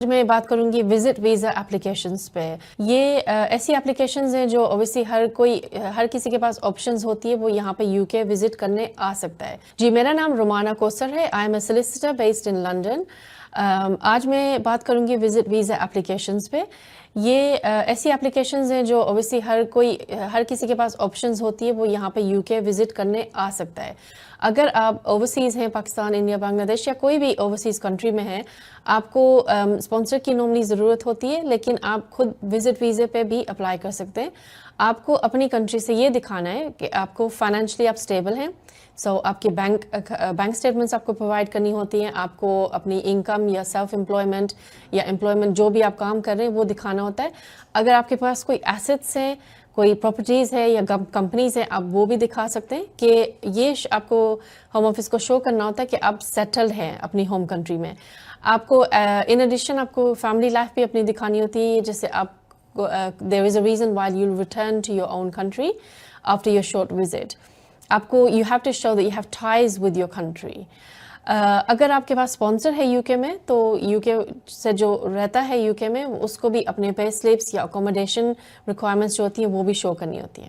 मैं बात करूंगी विजिट वीज़ा एप्लीकेशंस पे। ये ऐसी एप्लीकेशंस हैं जो ओबियसली हर किसी के पास ऑप्शंस होती है, वो यहाँ पे यूके विजिट करने आ सकता है। जी, मेरा नाम रोमाना कोसर है। I am a solicitor based in London. आज मैं बात करूंगी विजिट वीज़ा एप्लीकेशंस पे। ये ऐसी एप्लीकेशंस हैं जो ओबियसली हर किसी के पास ऑप्शंस होती है, वो यहाँ पे यूके विजिट करने आ सकता है। अगर आप ओवरसीज़ हैं, पाकिस्तान, इंडिया, बांग्लादेश या कोई भी ओवरसीज़ कंट्री में हैं, आपको स्पॉन्सर की नॉर्मली ज़रूरत होती है, लेकिन आप खुद विजिट वीज़े पे भी अप्लाई कर सकते हैं। आपको अपनी कंट्री से ये दिखाना है कि आपको फाइनेंशियली आप स्टेबल हैं। आपकी बैंक स्टेटमेंट्स आपको प्रोवाइड करनी होती हैं। आपको अपनी इनकम या सेल्फ एम्प्लॉयमेंट या एम्प्लॉयमेंट जो भी आप काम कर रहे हैं वो दिखाना होता है। अगर आपके पास कोई एसेट्स हैं, कोई प्रॉपर्टीज़ है या कंपनीज़ हैं, आप वो भी दिखा सकते हैं कि ये आपको होम ऑफिस को शो करना होता है कि आप सेटल्ड हैं अपनी होम कंट्री में। आपको इन एडिशन आपको फैमिली लाइफ भी अपनी दिखानी होती है, जैसे आप there is a reason why you will return to your own country after your short visit. आपको you have to show that you have ties with your country. अगर आपके पास स्पॉन्सर है यूके में, तो यूके से जो रहता है यूके में, उसको भी अपने पे स्लिप्स या अकोमोडेशन रिक्वायरमेंट्स जो होती हैं वो भी शो करनी होती हैं।